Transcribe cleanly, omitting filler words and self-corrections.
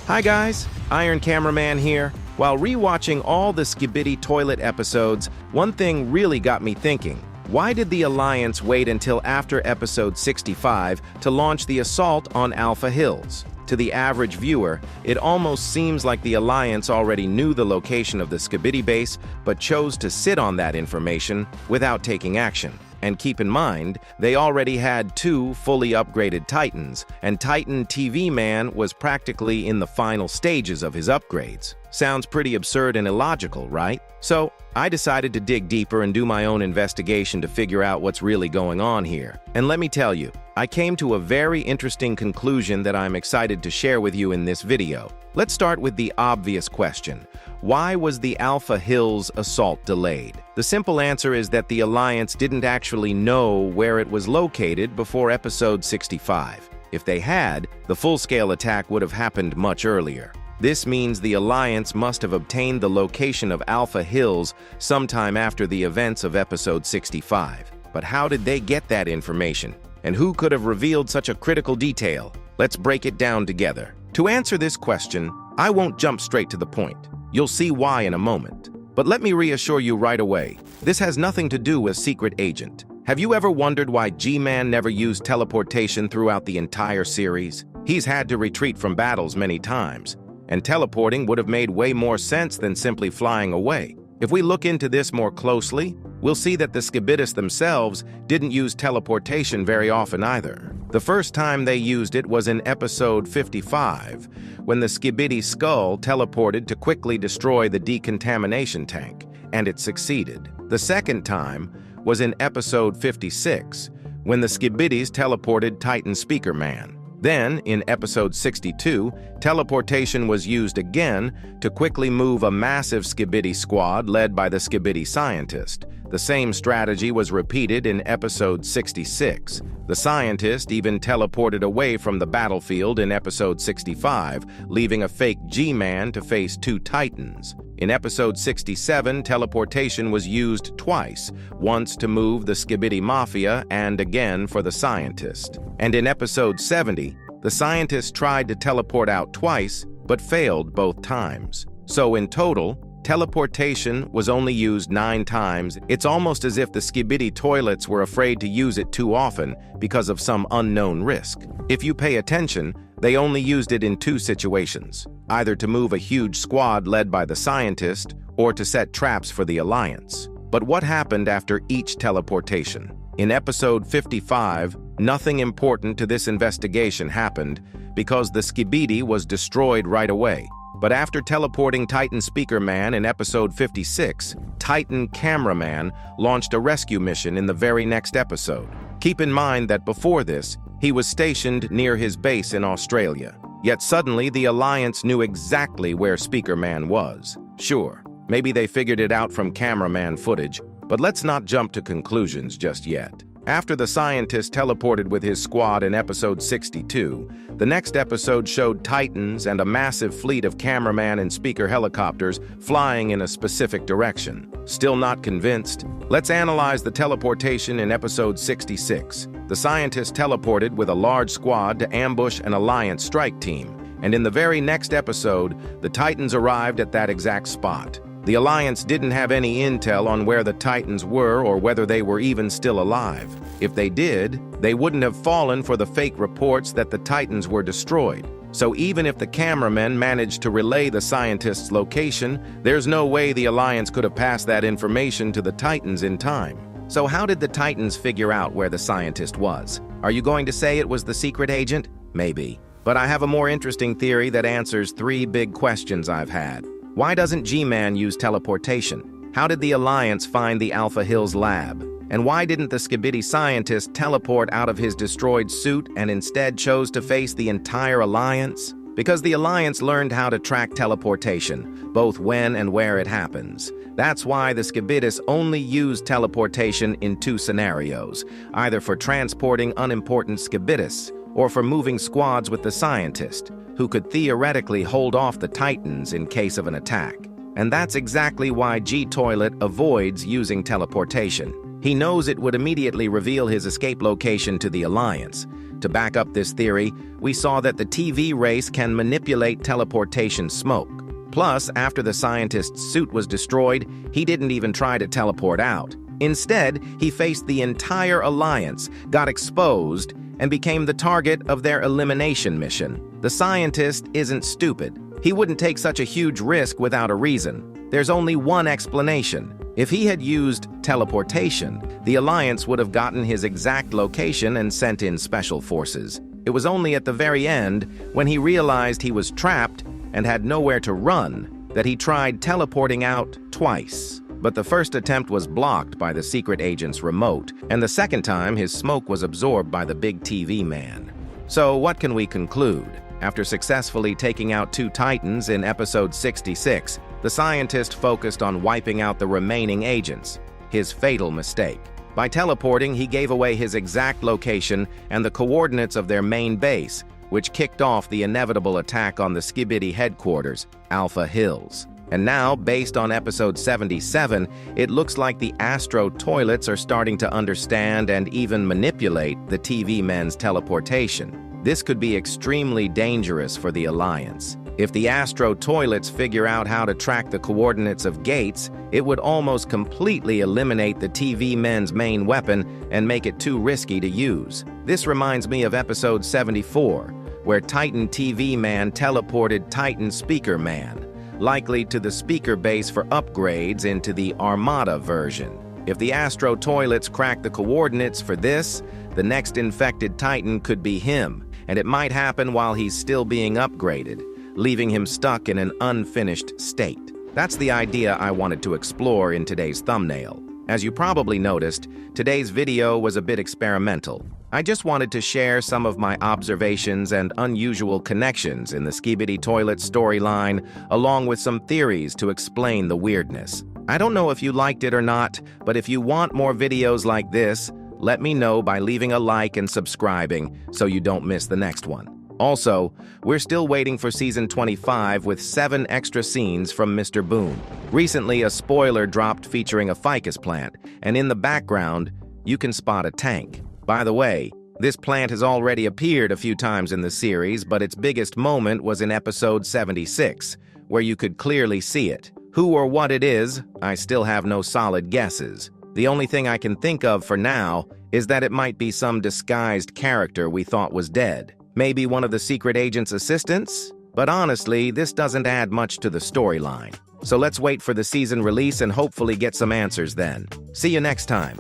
Hi guys, Iron Cameraman here. While rewatching all the Skibidi Toilet episodes, one thing really got me thinking. Why did the Alliance wait until after episode 65 to launch the assault on Alpha Hills? To the average viewer, it almost seems like the Alliance already knew the location of the Skibidi base, but chose to sit on that information without taking action. And keep in mind, they already had 2 fully upgraded Titans, and Titan TV Man was practically in the final stages of his upgrades. Sounds pretty absurd and illogical, right? So, I decided to dig deeper and do my own investigation to figure out what's really going on here. And let me tell you, I came to a very interesting conclusion that I'm excited to share with you in this video. Let's start with the obvious question. Why was the Alpha Hills assault delayed? The simple answer is that the Alliance didn't actually know where it was located before episode 65. If they had, the full-scale attack would have happened much earlier. This means the Alliance must have obtained the location of Alpha Hills sometime after the events of episode 65. But how did they get that information? And who could have revealed such a critical detail? Let's break it down together. To answer this question, I won't jump straight to the point. You'll see why in a moment. But let me reassure you right away, this has nothing to do with Secret Agent. Have you ever wondered why G-Man never used teleportation throughout the entire series? He's had to retreat from battles many times, and teleporting would have made way more sense than simply flying away. If we look into this more closely, we'll see that the Skibidis themselves didn't use teleportation very often either. The first time they used it was in episode 55, when the Skibidi skull teleported to quickly destroy the decontamination tank, and it succeeded. The second time was in episode 56, when the Skibidis teleported Titan Speaker Man. Then, in episode 62, teleportation was used again to quickly move a massive Skibidi squad led by the Skibidi scientist. The same strategy was repeated in episode 66. The scientist even teleported away from the battlefield in episode 65, leaving a fake G-Man to face 2 Titans. In episode 67, teleportation was used twice, once to move the Skibidi Mafia and again for the scientist. And in episode 70, the scientist tried to teleport out twice, but failed both times. So in total, teleportation was only used 9 times. It's almost as if the Skibidi toilets were afraid to use it too often because of some unknown risk. If you pay attention, they only used it in 2 situations, either to move a huge squad led by the scientist or to set traps for the Alliance. But what happened after each teleportation? In episode 55, nothing important to this investigation happened because the Skibidi was destroyed right away. But after teleporting Titan Speaker Man in episode 56, Titan Cameraman launched a rescue mission in the very next episode. Keep in mind that before this, he was stationed near his base in Australia. Yet suddenly, the Alliance knew exactly where Speaker Man was. Sure, maybe they figured it out from cameraman footage, but let's not jump to conclusions just yet. After the scientist teleported with his squad in episode 62, the next episode showed Titans and a massive fleet of cameraman and speaker helicopters flying in a specific direction. Still not convinced? Let's analyze the teleportation in episode 66. The scientist teleported with a large squad to ambush an Alliance strike team, and in the very next episode, the Titans arrived at that exact spot. The Alliance didn't have any intel on where the Titans were or whether they were even still alive. If they did, they wouldn't have fallen for the fake reports that the Titans were destroyed. So even if the cameramen managed to relay the scientist's location, there's no way the Alliance could have passed that information to the Titans in time. So how did the Titans figure out where the scientist was? Are you going to say it was the Secret Agent? Maybe. But I have a more interesting theory that answers 3 big questions I've had. Why doesn't G-Man use teleportation? How did the Alliance find the Alpha Hills lab? And why didn't the Skibidi scientist teleport out of his destroyed suit and instead chose to face the entire Alliance? Because the Alliance learned how to track teleportation, both when and where it happens. That's why the Skibidis only use teleportation in 2 scenarios, either for transporting unimportant Skibidis or for moving squads with the scientist, who could theoretically hold off the Titans in case of an attack. And that's exactly why G-Toilet avoids using teleportation. He knows it would immediately reveal his escape location to the Alliance. To back up this theory, we saw that the TV race can manipulate teleportation smoke. Plus, after the scientist's suit was destroyed, he didn't even try to teleport out. Instead, he faced the entire Alliance, got exposed, and became the target of their elimination mission. The scientist isn't stupid. He wouldn't take such a huge risk without a reason. There's only one explanation. If he had used teleportation, the Alliance would have gotten his exact location and sent in special forces. It was only at the very end, when he realized he was trapped and had nowhere to run, that he tried teleporting out twice. But the first attempt was blocked by the secret agent's remote, and the second time his smoke was absorbed by the big TV man. So what can we conclude? After successfully taking out 2 Titans in episode 66, the scientist focused on wiping out the remaining agents. His fatal mistake. By teleporting, he gave away his exact location and the coordinates of their main base, which kicked off the inevitable attack on the Skibidi headquarters, Alpha Hills. And now, based on episode 77, it looks like the Astro toilets are starting to understand and even manipulate the TV men's teleportation. This could be extremely dangerous for the Alliance. If the Astro toilets figure out how to track the coordinates of gates, it would almost completely eliminate the TV men's main weapon and make it too risky to use. This reminds me of episode 74, where Titan TV Man teleported Titan Speaker Man, likely to the speaker base for upgrades into the Armada version. If the Astro toilets crack the coordinates for this, the next infected Titan could be him, and it might happen while he's still being upgraded, leaving him stuck in an unfinished state. That's the idea I wanted to explore in today's thumbnail. As you probably noticed, today's video was a bit experimental. I just wanted to share some of my observations and unusual connections in the Skibidi Toilet storyline, along with some theories to explain the weirdness. I don't know if you liked it or not, but if you want more videos like this, let me know by leaving a like and subscribing so you don't miss the next one. Also, we're still waiting for Season 25 with 7 extra scenes from Mr. Boone. Recently, a spoiler dropped featuring a ficus plant, and in the background, you can spot a tank. By the way, this plant has already appeared a few times in the series, but its biggest moment was in episode 76, where you could clearly see it. Who or what it is, I still have no solid guesses. The only thing I can think of for now is that it might be some disguised character we thought was dead. Maybe one of the secret agent's assistants? But honestly, this doesn't add much to the storyline. So let's wait for the season release and hopefully get some answers then. See you next time.